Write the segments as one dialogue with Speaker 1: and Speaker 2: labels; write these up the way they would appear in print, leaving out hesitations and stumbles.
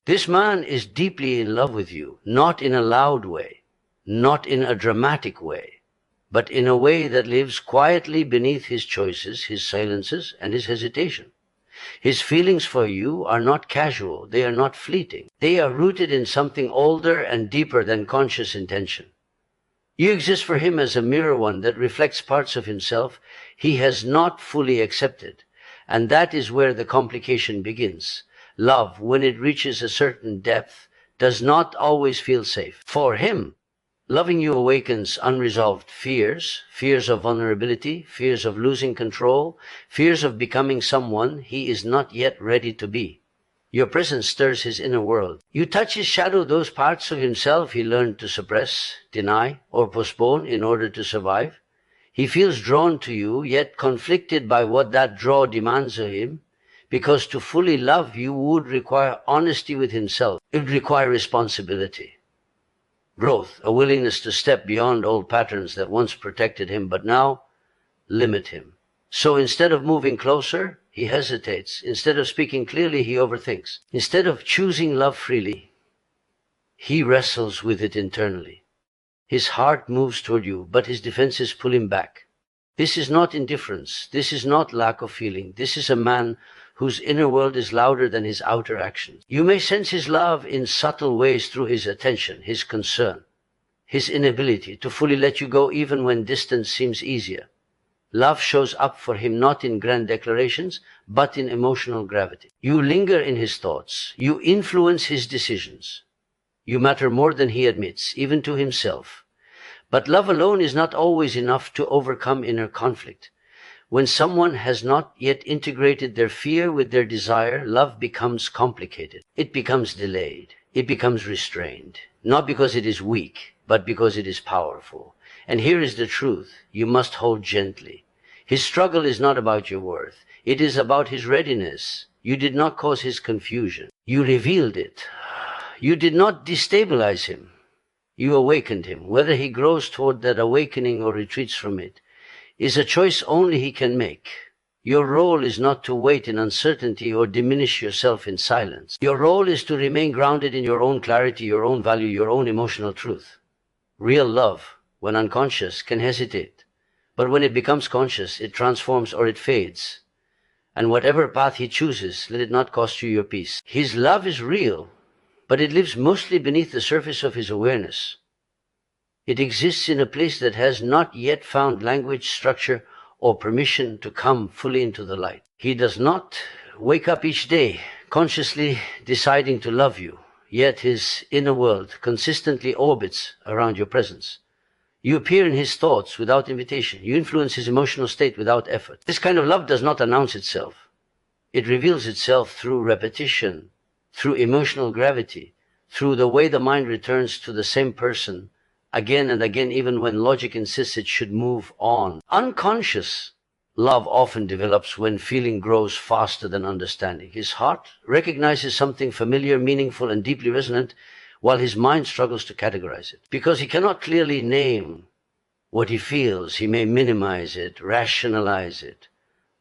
Speaker 1: This man is deeply in love with you, not in a loud way, not in a dramatic way, but in a way that lives quietly beneath his choices, his silences, and his hesitation. His feelings for you are not casual, they are not fleeting. They are rooted in something older and deeper than conscious intention. You exist for him as a mirror one that reflects parts of himself he has not fully accepted. And that is where the complication begins. Love, when it reaches a certain depth, does not always feel safe. For him, loving you awakens unresolved fears, fears of vulnerability, fears of losing control, fears of becoming someone he is not yet ready to be. Your presence stirs his inner world. You touch his shadow, those parts of himself he learned to suppress, deny, or postpone in order to survive. He feels drawn to you, yet conflicted by what that draw demands of him, because to fully love you would require honesty with himself. It would require responsibility, growth, a willingness to step beyond old patterns that once protected him but now limit him. So instead of moving closer, he hesitates. Instead of speaking clearly, he overthinks. Instead of choosing love freely, he wrestles with it internally. His heart moves toward you, but his defenses pull him back. This is not indifference. This is not lack of feeling. This is a man whose inner world is louder than his outer actions. You may sense his love in subtle ways through his attention, his concern, his inability to fully let you go even when distance seems easier. Love shows up for him not in grand declarations, but in emotional gravity. You linger in his thoughts. You influence his decisions. You matter more than he admits, even to himself. But love alone is not always enough to overcome inner conflict. When someone has not yet integrated their fear with their desire, love becomes complicated. It becomes delayed. It becomes restrained. Not because it is weak, but because it is powerful. And here is the truth you must hold gently. His struggle is not about your worth. It is about his readiness. You did not cause his confusion. You revealed it. You did not destabilize him. You awakened him. Whether he grows toward that awakening or retreats from it is a choice only he can make. Your role is not to wait in uncertainty or diminish yourself in silence. Your role is to remain grounded in your own clarity, your own value, your own emotional truth. Real love, when unconscious, can hesitate. But when it becomes conscious, it transforms or it fades. And whatever path he chooses, let it not cost you your peace. His love is real, but it lives mostly beneath the surface of his awareness. It exists in a place that has not yet found language, structure, or permission to come fully into the light. He does not wake up each day consciously deciding to love you, yet his inner world consistently orbits around your presence. You appear in his thoughts without invitation. You influence his emotional state without effort. This kind of love does not announce itself. It reveals itself through repetition, through emotional gravity, through the way the mind returns to the same person again and again, even when logic insists it should move on. Unconscious love often develops when feeling grows faster than understanding. His heart recognizes something familiar, meaningful, and deeply resonant, while his mind struggles to categorize it. Because he cannot clearly name what he feels, he may minimize it, rationalize it,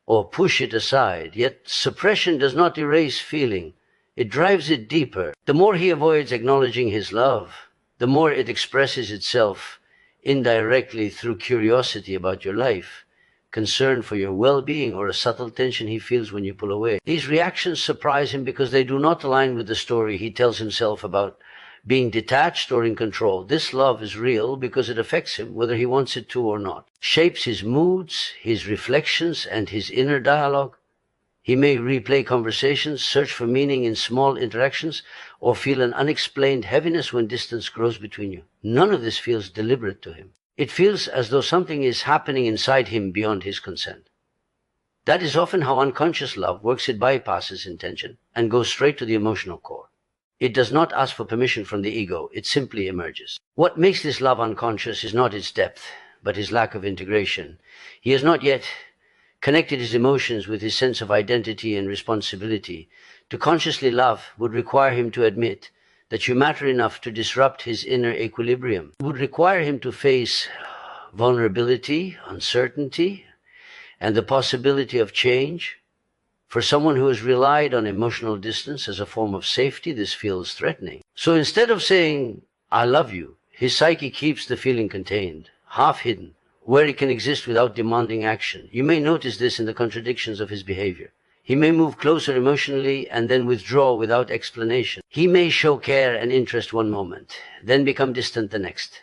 Speaker 1: or push it aside. Yet suppression does not erase feeling. It drives it deeper. The more he avoids acknowledging his love, the more it expresses itself indirectly through curiosity about your life, concern for your well-being, or a subtle tension he feels when you pull away. These reactions surprise him because they do not align with the story he tells himself about being detached or in control. This love is real because it affects him whether he wants it to or not. Shapes his moods, his reflections, and his inner dialogue. He may replay conversations, search for meaning in small interactions, or feel an unexplained heaviness when distance grows between you. None of this feels deliberate to him. It feels as though something is happening inside him beyond his consent. That is often how unconscious love works. It bypasses intention and goes straight to the emotional core. It does not ask for permission from the ego. It simply emerges. What makes this love unconscious is not its depth, but his lack of integration. He has not yet connected his emotions with his sense of identity and responsibility. To consciously love would require him to admit that you matter enough to disrupt his inner equilibrium. It would require him to face vulnerability, uncertainty, and the possibility of change. For someone who has relied on emotional distance as a form of safety, this feels threatening. So instead of saying, "I love you," his psyche keeps the feeling contained, half hidden, where it can exist without demanding action. You may notice this in the contradictions of his behavior. He may move closer emotionally and then withdraw without explanation. He may show care and interest one moment, then become distant the next.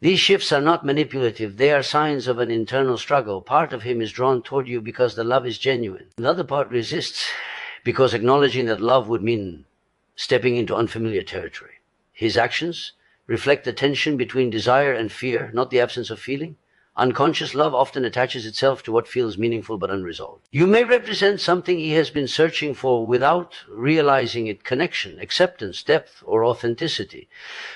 Speaker 1: These shifts are not manipulative. They are signs of an internal struggle. Part of him is drawn toward you because the love is genuine. The other part resists because acknowledging that love would mean stepping into unfamiliar territory. His actions reflect the tension between desire and fear, not the absence of feeling. Unconscious love often attaches itself to what feels meaningful but unresolved. You may represent something he has been searching for without realizing it: connection, acceptance, depth, or authenticity.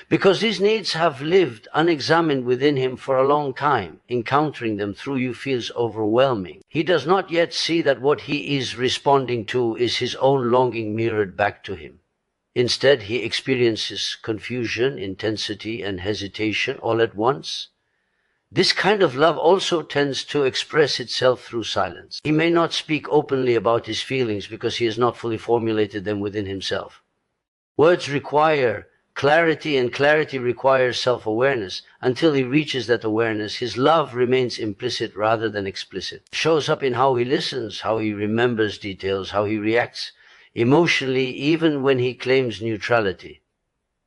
Speaker 1: Because these needs have lived unexamined within him for a long time, encountering them through you feels overwhelming. He does not yet see that what he is responding to is his own longing mirrored back to him. Instead, he experiences confusion, intensity, and hesitation all at once. This kind of love also tends to express itself through silence. He may not speak openly about his feelings because he has not fully formulated them within himself. Words require clarity, and clarity requires self-awareness. Until he reaches that awareness, his love remains implicit rather than explicit. It shows up in how he listens, how he remembers details, how he reacts emotionally, even when he claims neutrality.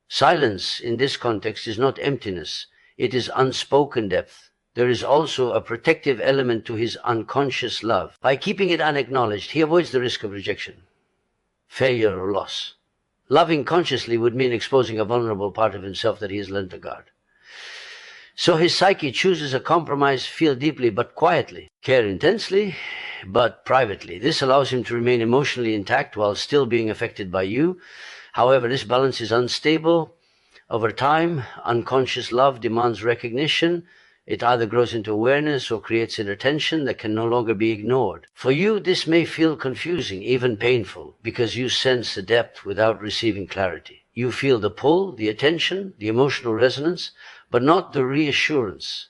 Speaker 1: Silence in this context is not emptiness. It is unspoken depth. There is also a protective element to his unconscious love. By keeping it unacknowledged, he avoids the risk of rejection, failure, or loss. Loving consciously would mean exposing a vulnerable part of himself that he has learned to guard. So his psyche chooses a compromise: feel deeply but quietly, care intensely but privately. This allows him to remain emotionally intact while still being affected by you. However, this balance is unstable. Over time, unconscious love demands recognition. It either grows into awareness or creates inner tension that can no longer be ignored. For you, this may feel confusing, even painful, because you sense the depth without receiving clarity. You feel the pull, the attention, the emotional resonance, but not the reassurance.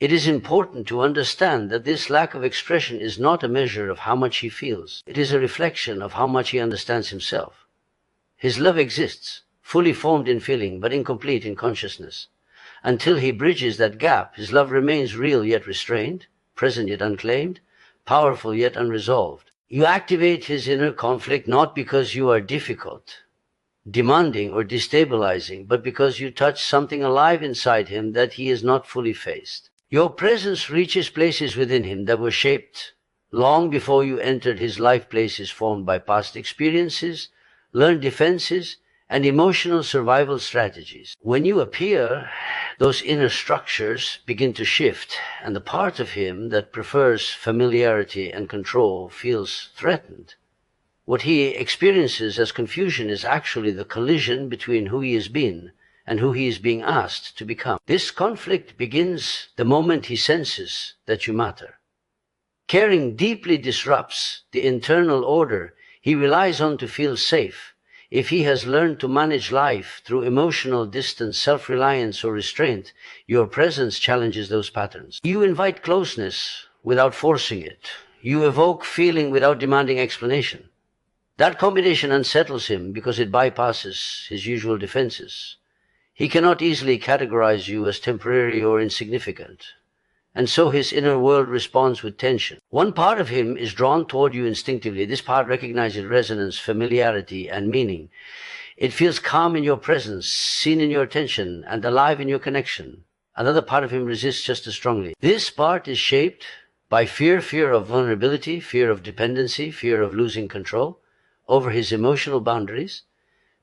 Speaker 1: It is important to understand that this lack of expression is not a measure of how much he feels. It is a reflection of how much he understands himself. His love exists, fully formed in feeling, but incomplete in consciousness. Until he bridges that gap, his love remains real yet restrained, present yet unclaimed, powerful yet unresolved. You activate his inner conflict not because you are difficult, demanding, or destabilizing, but because you touch something alive inside him that he has not fully faced. Your presence reaches places within him that were shaped long before you entered his life, places formed by past experiences, learned defenses, and emotional survival strategies. When you appear, those inner structures begin to shift, and the part of him that prefers familiarity and control feels threatened. What he experiences as confusion is actually the collision between who he has been and who he is being asked to become. This conflict begins the moment he senses that you matter. Caring deeply disrupts the internal order he relies on to feel safe. If he has learned to manage life through emotional distance, self-reliance, or restraint, your presence challenges those patterns. You invite closeness without forcing it. You evoke feeling without demanding explanation. That combination unsettles him because it bypasses his usual defenses. He cannot easily categorize you as temporary or insignificant, and so his inner world responds with tension. One part of him is drawn toward you instinctively. This part recognizes resonance, familiarity, and meaning. It feels calm in your presence, seen in your attention, and alive in your connection. Another part of him resists just as strongly. This part is shaped by fear of vulnerability, fear of dependency, fear of losing control over his emotional boundaries.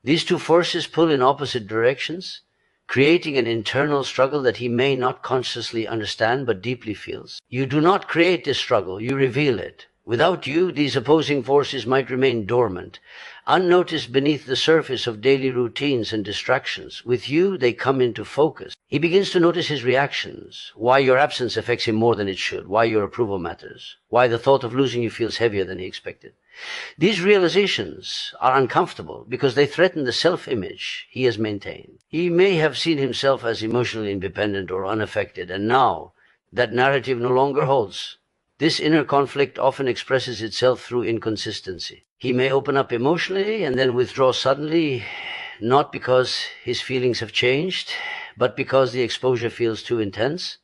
Speaker 1: These two forces pull in opposite directions, creating an internal struggle that he may not consciously understand but deeply feels. You do not create this struggle, you reveal it. Without you, these opposing forces might remain dormant, unnoticed beneath the surface of daily routines and distractions. With you, they come into focus. He begins to notice his reactions, why your absence affects him more than it should, why your approval matters, why the thought of losing you feels heavier than he expected. These realizations are uncomfortable because they threaten the self-image he has maintained. He may have seen himself as emotionally independent or unaffected, and now that narrative no longer holds. This inner conflict often expresses itself through inconsistency. He may open up emotionally and then withdraw suddenly, not because his feelings have changed, but because the exposure feels too intense.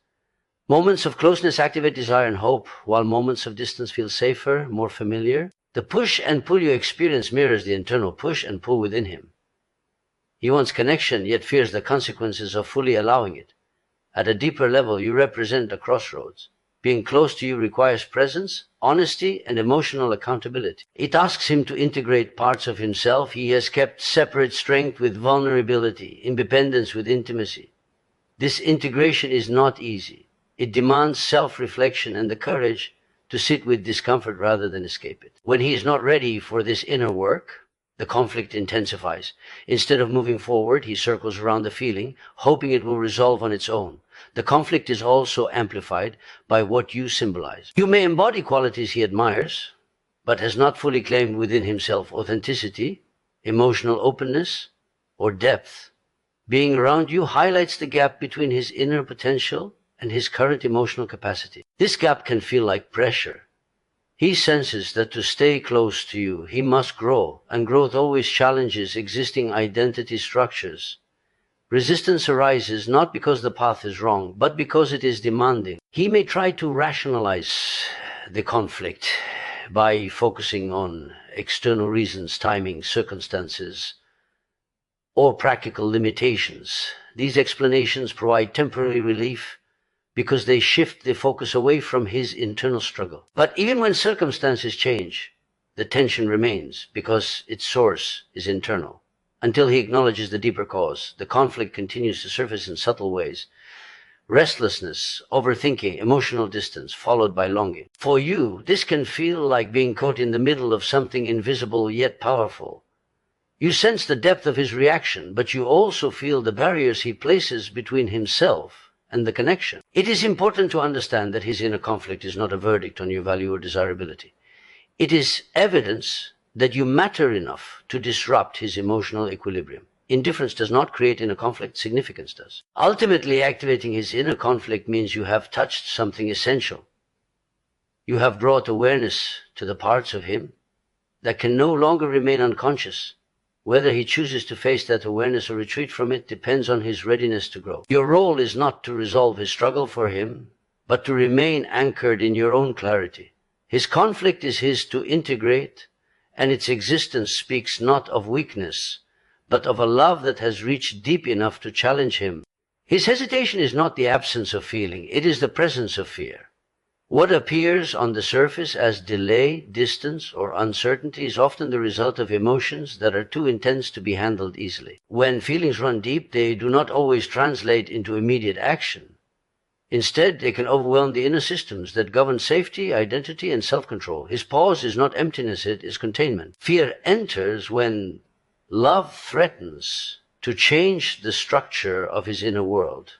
Speaker 1: Moments of closeness activate desire and hope, while moments of distance feel safer, more familiar. The push and pull you experience mirrors the internal push and pull within him. He wants connection, yet fears the consequences of fully allowing it. At a deeper level, you represent a crossroads. Being close to you requires presence, honesty, and emotional accountability. It asks him to integrate parts of himself he has kept separate: strength with vulnerability, independence with intimacy. This integration is not easy. It demands self-reflection and the courage to sit with discomfort rather than escape it. When he is not ready for this inner work, the conflict intensifies. Instead of moving forward, he circles around the feeling, hoping it will resolve on its own. The conflict is also amplified by what you symbolize. You may embody qualities he admires, but has not fully claimed within himself: authenticity, emotional openness, or depth. Being around you highlights the gap between his inner potential and his current emotional capacity. This gap can feel like pressure. He senses that to stay close to you, he must grow, and growth always challenges existing identity structures. Resistance arises not because the path is wrong, but because it is demanding. He may try to rationalize the conflict by focusing on external reasons, timing, circumstances, or practical limitations. These explanations provide temporary relief because they shift the focus away from his internal struggle. But even when circumstances change, the tension remains because its source is internal. Until he acknowledges the deeper cause, the conflict continues to surface in subtle ways: restlessness, overthinking, emotional distance, followed by longing. For you, this can feel like being caught in the middle of something invisible yet powerful. You sense the depth of his reaction, but you also feel the barriers he places between himself and the connection. It is important to understand that his inner conflict is not a verdict on your value or desirability. It is evidence that you matter enough to disrupt his emotional equilibrium. Indifference does not create inner conflict, significance does. Ultimately, activating his inner conflict means you have touched something essential. You have brought awareness to the parts of him that can no longer remain unconscious. Whether he chooses to face that awareness or retreat from it depends on his readiness to grow. Your role is not to resolve his struggle for him, but to remain anchored in your own clarity. His conflict is his to integrate, and its existence speaks not of weakness, but of a love that has reached deep enough to challenge him. His hesitation is not the absence of feeling, it is the presence of fear. What appears on the surface as delay, distance, or uncertainty is often the result of emotions that are too intense to be handled easily. When feelings run deep, they do not always translate into immediate action. Instead, they can overwhelm the inner systems that govern safety, identity, and self-control. His pause is not emptiness, it is containment. Fear enters when love threatens to change the structure of his inner world.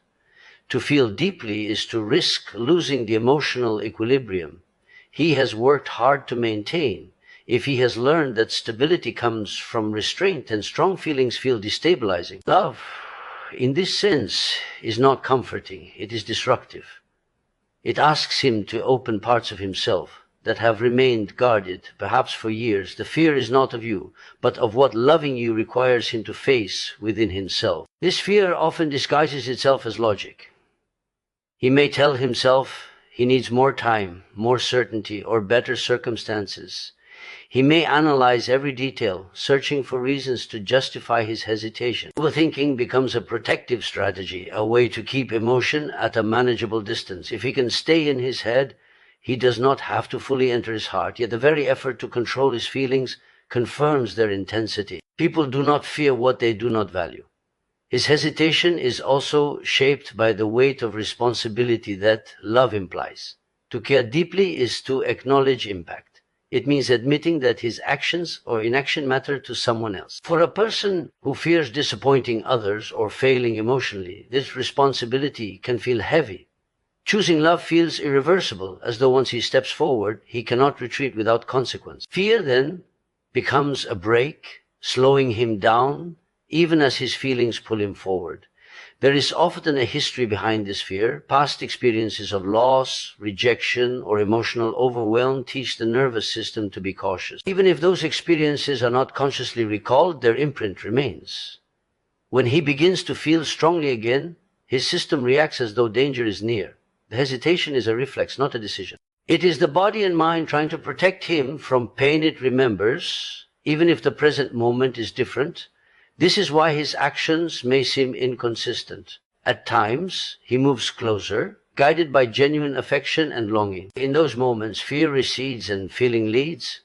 Speaker 1: To feel deeply is to risk losing the emotional equilibrium he has worked hard to maintain. If he has learned that stability comes from restraint, then strong feelings feel destabilizing. Love, in this sense, is not comforting, it is disruptive. It asks him to open parts of himself that have remained guarded, perhaps for years. The fear is not of you, but of what loving you requires him to face within himself. This fear often disguises itself as logic. He may tell himself he needs more time, more certainty, or better circumstances. He may analyze every detail, searching for reasons to justify his hesitation. Overthinking becomes a protective strategy, a way to keep emotion at a manageable distance. If he can stay in his head, he does not have to fully enter his heart, yet the very effort to control his feelings confirms their intensity. People do not fear what they do not value. His hesitation is also shaped by the weight of responsibility that love implies. To care deeply is to acknowledge impact. It means admitting that his actions or inaction matter to someone else. For a person who fears disappointing others or failing emotionally, this responsibility can feel heavy. Choosing love feels irreversible, as though once he steps forward, he cannot retreat without consequence. Fear then becomes a brake, slowing him down, even as his feelings pull him forward. There is often a history behind this fear. Past experiences of loss, rejection, or emotional overwhelm teach the nervous system to be cautious. Even if those experiences are not consciously recalled, their imprint remains. When he begins to feel strongly again, his system reacts as though danger is near. The hesitation is a reflex, not a decision. It is the body and mind trying to protect him from pain it remembers, even if the present moment is different. This is why his actions may seem inconsistent. At times, he moves closer, guided by genuine affection and longing. In those moments, fear recedes and feeling leads.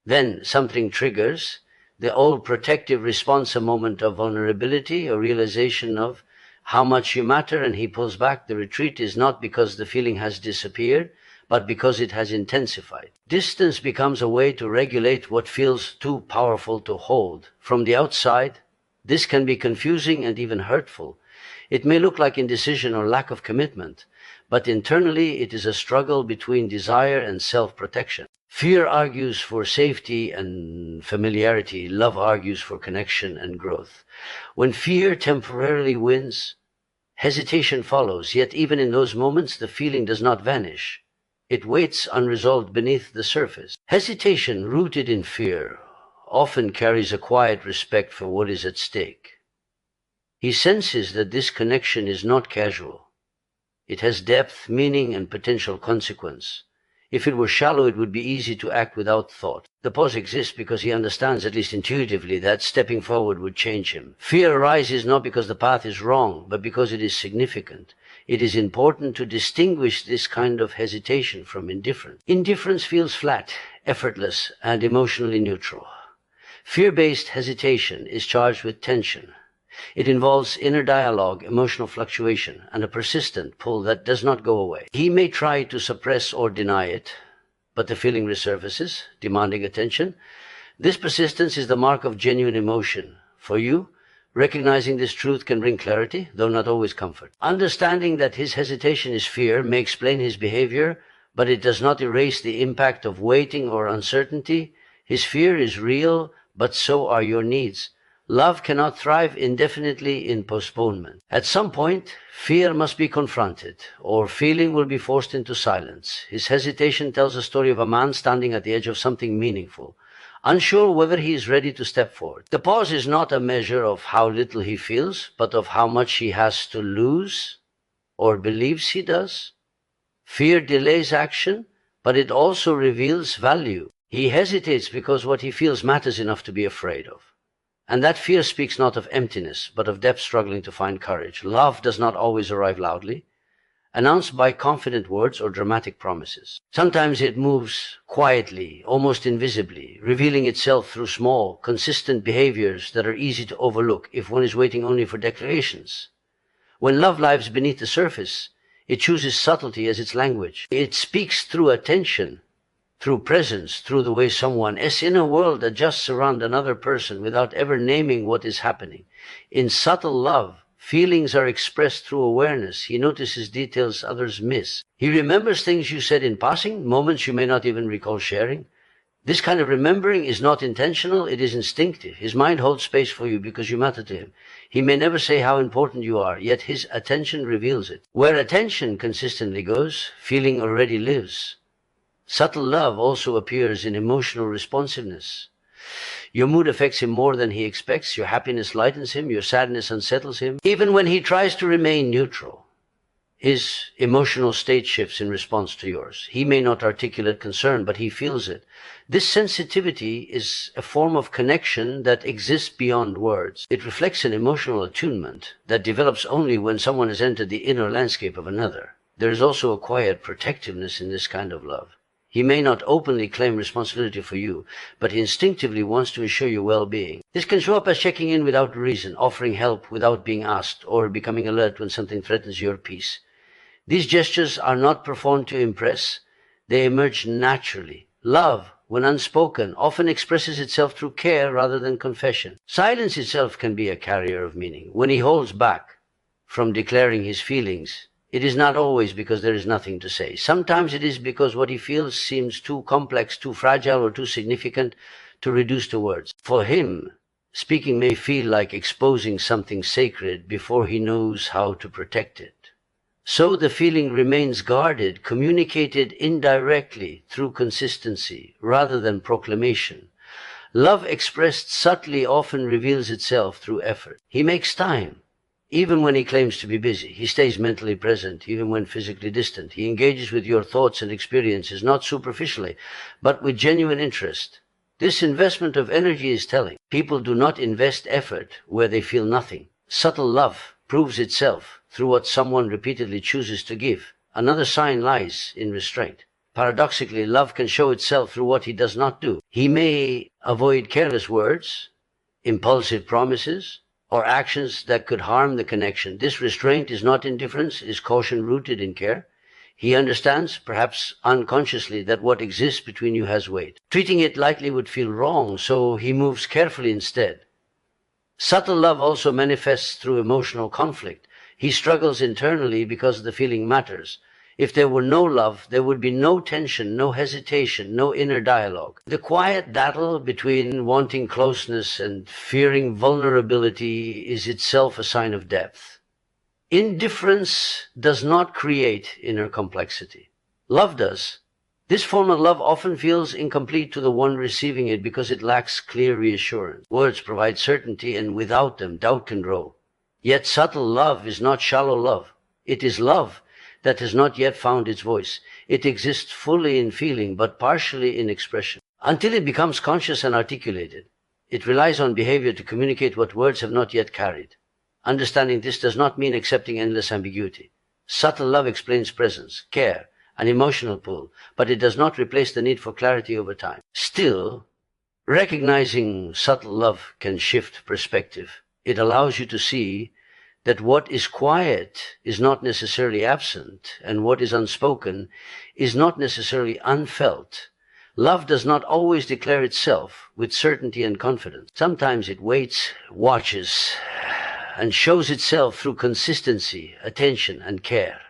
Speaker 1: Then something triggers the old protective response, a moment of vulnerability, a realization of how much you matter, and he pulls back. The retreat is not because the feeling has disappeared, but because it has intensified. Distance becomes a way to regulate what feels too powerful to hold. From the outside, this can be confusing and even hurtful. It may look like indecision or lack of commitment, but internally it is a struggle between desire and self-protection. Fear argues for safety and familiarity. Love argues for connection and growth. When fear temporarily wins, hesitation follows. Yet even in those moments, the feeling does not vanish. It waits unresolved beneath the surface. Hesitation rooted in fear often carries a quiet respect for what is at stake. He senses that this connection is not casual. It has depth, meaning, and potential consequence. If it were shallow, it would be easy to act without thought. The pause exists because he understands, at least intuitively, that stepping forward would change him. Fear arises not because the path is wrong, but because it is significant. It is important to distinguish this kind of hesitation from indifference. Indifference feels flat, effortless, and emotionally neutral. Fear-based hesitation is charged with tension. It involves inner dialogue, emotional fluctuation, and a persistent pull that does not go away. He may try to suppress or deny it, but the feeling resurfaces, demanding attention. This persistence is the mark of genuine emotion. For you, recognizing this truth can bring clarity, though not always comfort. Understanding that his hesitation is fear may explain his behavior, but it does not erase the impact of waiting or uncertainty. His fear is real, but so are your needs. Love cannot thrive indefinitely in postponement. At some point, fear must be confronted, or feeling will be forced into silence. His hesitation tells a story of a man standing at the edge of something meaningful, unsure whether he is ready to step forward. The pause is not a measure of how little he feels, but of how much he has to lose, or believes he does. Fear delays action, but it also reveals value. He hesitates because what he feels matters enough to be afraid of. And that fear speaks not of emptiness, but of depth struggling to find courage. Love does not always arrive loudly, announced by confident words or dramatic promises. Sometimes it moves quietly, almost invisibly, revealing itself through small, consistent behaviors that are easy to overlook if one is waiting only for declarations. When love lives beneath the surface, it chooses subtlety as its language. It speaks through attention, through presence, through the way someone's inner world adjusts around another person without ever naming what is happening. In subtle love, feelings are expressed through awareness. He notices details others miss. He remembers things you said in passing, moments you may not even recall sharing. This kind of remembering is not intentional, it is instinctive. His mind holds space for you because you matter to him. He may never say how important you are, yet his attention reveals it. Where attention consistently goes, feeling already lives. Subtle love also appears in emotional responsiveness. Your mood affects him more than he expects. Your happiness lightens him. Your sadness unsettles him. Even when he tries to remain neutral, his emotional state shifts in response to yours. He may not articulate concern, but he feels it. This sensitivity is a form of connection that exists beyond words. It reflects an emotional attunement that develops only when someone has entered the inner landscape of another. There is also a quiet protectiveness in this kind of love. He may not openly claim responsibility for you, but he instinctively wants to ensure your well-being. This can show up as checking in without reason, offering help without being asked, or becoming alert when something threatens your peace. These gestures are not performed to impress. They emerge naturally. Love, when unspoken, often expresses itself through care rather than confession. Silence itself can be a carrier of meaning. When he holds back from declaring his feelings, it is not always because there is nothing to say. Sometimes it is because what he feels seems too complex, too fragile, or too significant to reduce to words. For him, Speaking may feel like exposing something sacred before he knows how to protect it. So the feeling remains guarded, communicated indirectly through consistency rather than proclamation. Love expressed subtly often reveals itself through effort. He makes time, even when he claims to be busy. He stays mentally present, even when physically distant. He engages with your thoughts and experiences, not superficially, but with genuine interest. This investment of energy is telling. People do not invest effort where they feel nothing. Subtle love proves itself through what someone repeatedly chooses to give. Another sign lies in restraint. Paradoxically, love can show itself through what he does not do. He may avoid careless words, impulsive promises, or actions that could harm the connection. This restraint is not indifference, is caution rooted in care. He understands, perhaps unconsciously, that what exists between you has weight. Treating it lightly would feel wrong, so he moves carefully instead. Subtle love also manifests through emotional conflict. He struggles internally because the feeling matters. If there were no love, there would be no tension, no hesitation, no inner dialogue. The quiet battle between wanting closeness and fearing vulnerability is itself a sign of depth. Indifference does not create inner complexity. Love does. This form of love often feels incomplete to the one receiving it because it lacks clear reassurance. Words provide certainty, and without them, doubt can grow. Yet subtle love is not shallow love. It is love that has not yet found its voice. It exists fully in feeling, but partially in expression. Until it becomes conscious and articulated, it relies on behavior to communicate what words have not yet carried. Understanding this does not mean accepting endless ambiguity. Subtle love explains presence, care, an emotional pull, but it does not replace the need for clarity over time. Still, recognizing subtle love can shift perspective. It allows you to see that what is quiet is not necessarily absent, and what is unspoken is not necessarily unfelt. Love does not always declare itself with certainty and confidence. Sometimes it waits, watches, and shows itself through consistency, attention, and care.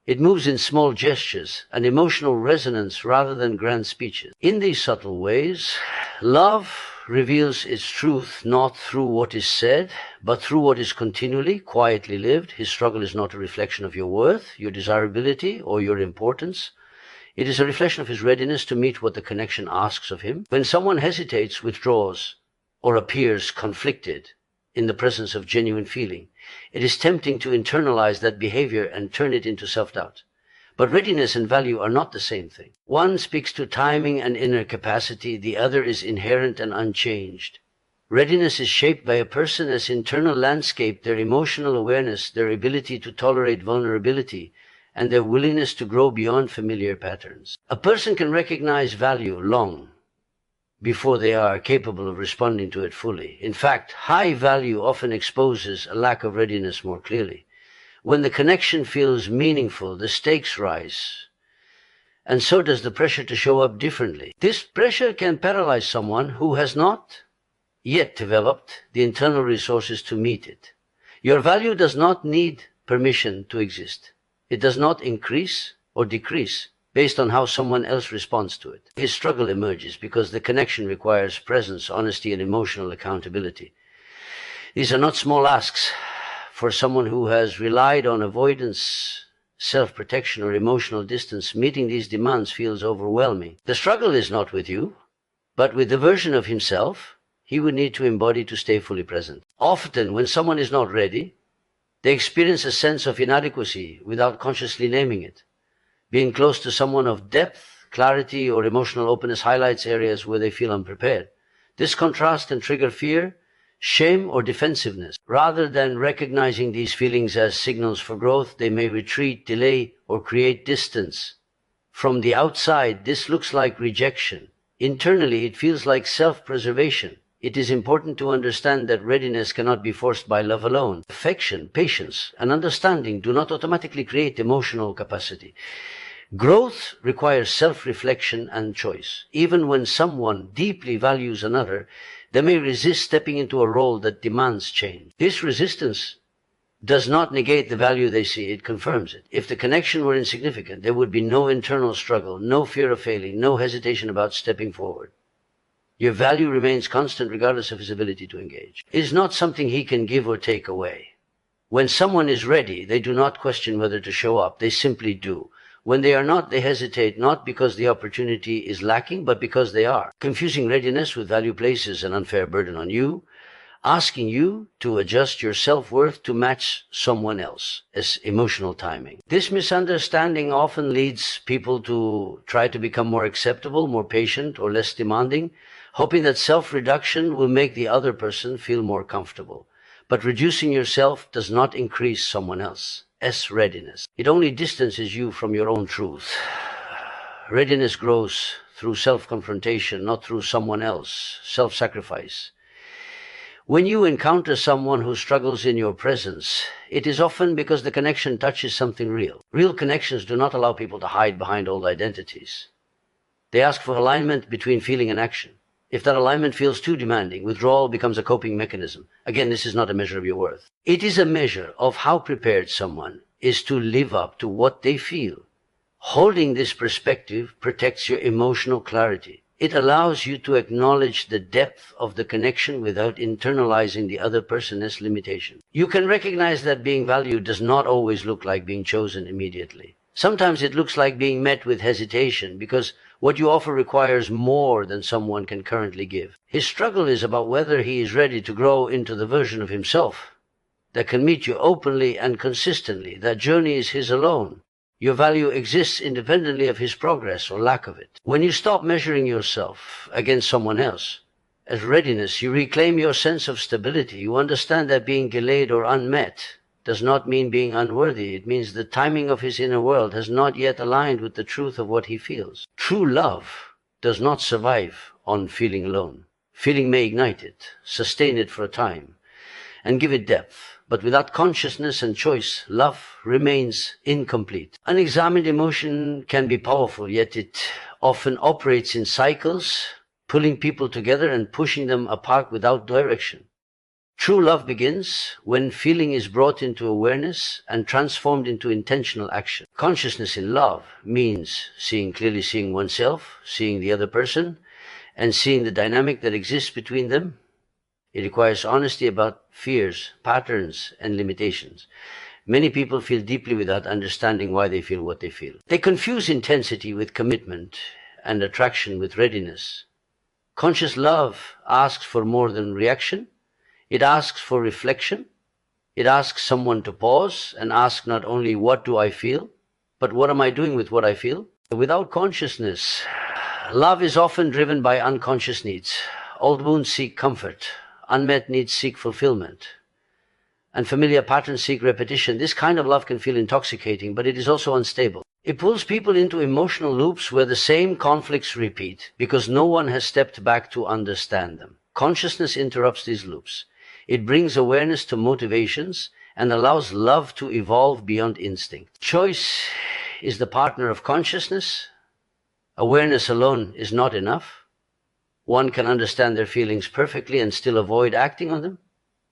Speaker 1: It moves in small gestures, an emotional resonance rather than grand speeches. In these subtle ways, love reveals its truth not through what is said, but through what is continually, quietly lived. His struggle is not a reflection of your worth, your desirability, or your importance. It is a reflection of his readiness to meet what the connection asks of him. When someone hesitates, withdraws, or appears conflicted in the presence of genuine feeling, it is tempting to internalize that behavior and turn it into self-doubt. But readiness and value are not the same thing. One speaks to timing and inner capacity, the other is inherent and unchanged. Readiness is shaped by a person's internal landscape, their emotional awareness, their ability to tolerate vulnerability, and their willingness to grow beyond familiar patterns. A person can recognize value long before they are capable of responding to it fully. In fact, high value often exposes a lack of readiness more clearly. When the connection feels meaningful, the stakes rise, and so does the pressure to show up differently. This pressure can paralyze someone who has not yet developed the internal resources to meet it. Your value does not need permission to exist. It does not increase or decrease based on how someone else responds to it. His struggle emerges because the connection requires presence, honesty, and emotional accountability. These are not small asks. For someone who has relied on avoidance, self-protection, or emotional distance, meeting these demands feels overwhelming. The struggle is not with you, but with the version of himself he would need to embody to stay fully present. Often, when someone is not ready, they experience a sense of inadequacy without consciously naming it. Being close to someone of depth, clarity, or emotional openness highlights areas where they feel unprepared. This contrast can trigger fear, shame, or defensiveness. Rather than recognizing these feelings as signals for growth, they may retreat, delay, or create distance. From the outside, this looks like rejection. Internally, it feels like self-preservation. It is important to understand that readiness cannot be forced by love alone. Affection, patience, and understanding do not automatically create emotional capacity. Growth requires self-reflection and choice. Even when someone deeply values another, they may resist stepping into a role that demands change. This resistance does not negate the value they see, it confirms it. If the connection were insignificant, there would be no internal struggle, no fear of failing, no hesitation about stepping forward. Your value remains constant regardless of his ability to engage. It is not something he can give or take away. When someone is ready, they do not question whether to show up. They simply do. When they are not, they hesitate, not because the opportunity is lacking, but because they are. Confusing readiness with value places an unfair burden on you, asking you to adjust your self-worth to match someone else as emotional timing. This misunderstanding often leads people to try to become more acceptable, more patient, or less demanding, hoping that self-reduction will make the other person feel more comfortable. But reducing yourself does not increase someone else's readiness. It only distances you from your own truth. Readiness grows through self-confrontation, not through someone else, self-sacrifice. When you encounter someone who struggles in your presence, it is often because the connection touches something real. Real connections do not allow people to hide behind old identities. They ask for alignment between feeling and action. If that alignment feels too demanding, withdrawal becomes a coping mechanism. Again, this is not a measure of your worth. It is a measure of how prepared someone is to live up to what they feel. Holding this perspective protects your emotional clarity. It allows you to acknowledge the depth of the connection without internalizing the other person's limitation. You can recognize that being valued does not always look like being chosen immediately. Sometimes it looks like being met with hesitation because what you offer requires more than someone can currently give. His struggle is about whether he is ready to grow into the version of himself that can meet you openly and consistently. That journey is his alone. Your value exists independently of his progress or lack of it. When you stop measuring yourself against someone else as readiness, you reclaim your sense of stability. You understand that being delayed or unmet does not mean being unworthy. It means the timing of his inner world has not yet aligned with the truth of what he feels. True love does not survive on feeling alone. Feeling may ignite it, sustain it for a time, and give it depth. But without consciousness and choice, love remains incomplete. Unexamined emotion can be powerful, yet it often operates in cycles, pulling people together and pushing them apart without direction. True love begins when feeling is brought into awareness and transformed into intentional action. Consciousness in love means clearly seeing oneself, seeing the other person, and seeing the dynamic that exists between them. It requires honesty about fears, patterns, and limitations. Many people feel deeply without understanding why they feel what they feel. They confuse intensity with commitment and attraction with readiness. Conscious love asks for more than reaction. It asks for reflection. It asks someone to pause and ask not only what do I feel, but what am I doing with what I feel? Without consciousness, love is often driven by unconscious needs. Old wounds seek comfort. Unmet needs seek fulfillment, and familiar patterns seek repetition. This kind of love can feel intoxicating, but it is also unstable. It pulls people into emotional loops where the same conflicts repeat because no one has stepped back to understand them. Consciousness interrupts these loops. It brings awareness to motivations and allows love to evolve beyond instinct. Choice is the partner of consciousness. Awareness alone is not enough. One can understand their feelings perfectly and still avoid acting on them.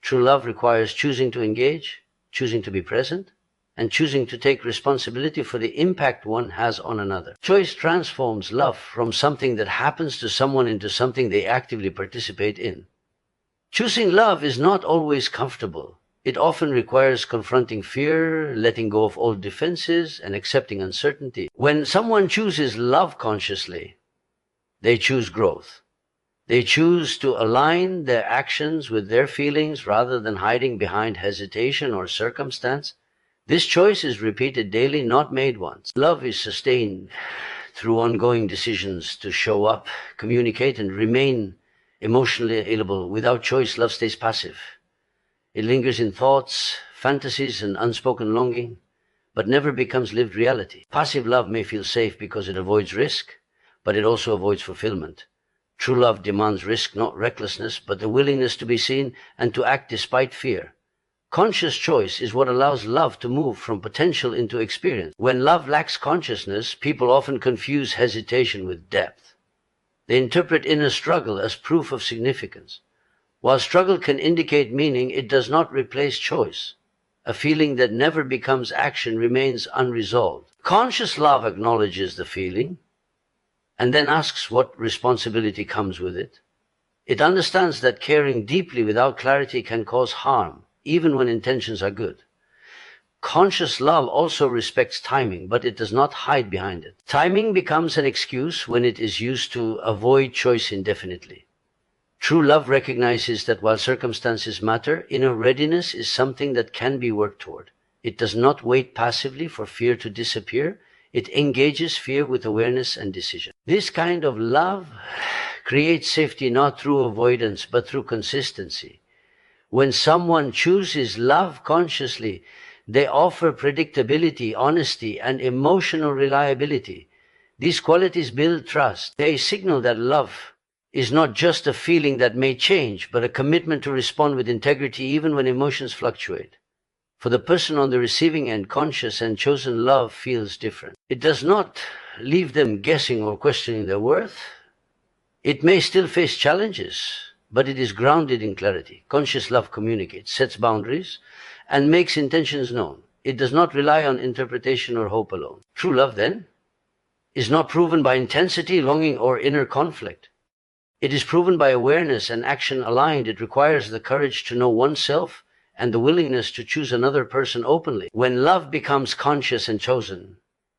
Speaker 1: True love requires choosing to engage, choosing to be present, and choosing to take responsibility for the impact one has on another. Choice transforms love from something that happens to someone into something they actively participate in. Choosing love is not always comfortable. It often requires confronting fear, letting go of old defenses, and accepting uncertainty. When someone chooses love consciously, they choose growth. They choose to align their actions with their feelings rather than hiding behind hesitation or circumstance. This choice is repeated daily, not made once. Love is sustained through ongoing decisions to show up, communicate, and remain emotionally available. Without choice, love stays passive. It lingers in thoughts, fantasies, and unspoken longing, but never becomes lived reality. Passive love may feel safe because it avoids risk, but it also avoids fulfillment. True love demands risk, not recklessness, but the willingness to be seen and to act despite fear. Conscious choice is what allows love to move from potential into experience. When love lacks consciousness, people often confuse hesitation with depth. They interpret inner struggle as proof of significance. While struggle can indicate meaning, it does not replace choice. A feeling that never becomes action remains unresolved. Conscious love acknowledges the feeling and then asks what responsibility comes with it. It understands that caring deeply without clarity can cause harm, even when intentions are good. Conscious love also respects timing, but it does not hide behind it. Timing becomes an excuse when it is used to avoid choice indefinitely. True love recognizes that while circumstances matter, inner readiness is something that can be worked toward. It does not wait passively for fear to disappear. It engages fear with awareness and decision. This kind of love creates safety not through avoidance, but through consistency. When someone chooses love consciously, they offer predictability, honesty, and emotional reliability. These qualities build trust. They signal that love is not just a feeling that may change, but a commitment to respond with integrity even when emotions fluctuate. For the person on the receiving end, conscious and chosen love feels different. It does not leave them guessing or questioning their worth. It may still face challenges, but it is grounded in clarity. Conscious love communicates, sets boundaries, and makes intentions known. It does not rely on interpretation or hope alone. True love, then, is not proven by intensity, longing, or inner conflict. It is proven by awareness and action aligned. It requires the courage to know oneself and the willingness to choose another person openly. When love becomes conscious and chosen,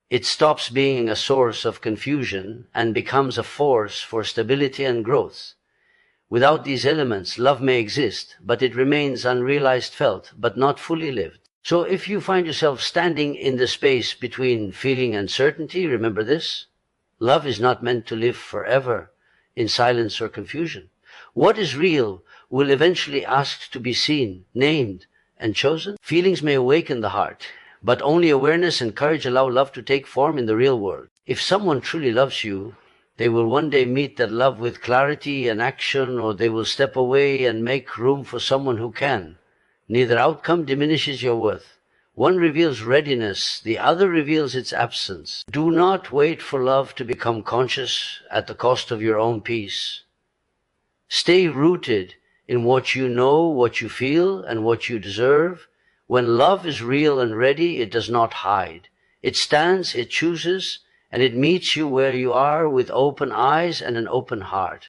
Speaker 1: it stops being a source of confusion and becomes a force for stability and growth. Without these elements, love may exist, but it remains unrealized, felt, but not fully lived. So if you find yourself standing in the space between feeling and certainty, remember this: love is not meant to live forever in silence or confusion. What is real will eventually ask to be seen, named, and chosen. Feelings may awaken the heart, but only awareness and courage allow love to take form in the real world. If someone truly loves you, they will one day meet that love with clarity and action, or they will step away and make room for someone who can. Neither outcome diminishes your worth. One reveals readiness, the other reveals its absence. Do not wait for love to become conscious at the cost of your own peace. Stay rooted in what you know, what you feel, and what you deserve. When love is real and ready, it does not hide. It stands, it chooses, and it meets you where you are with open eyes and an open heart.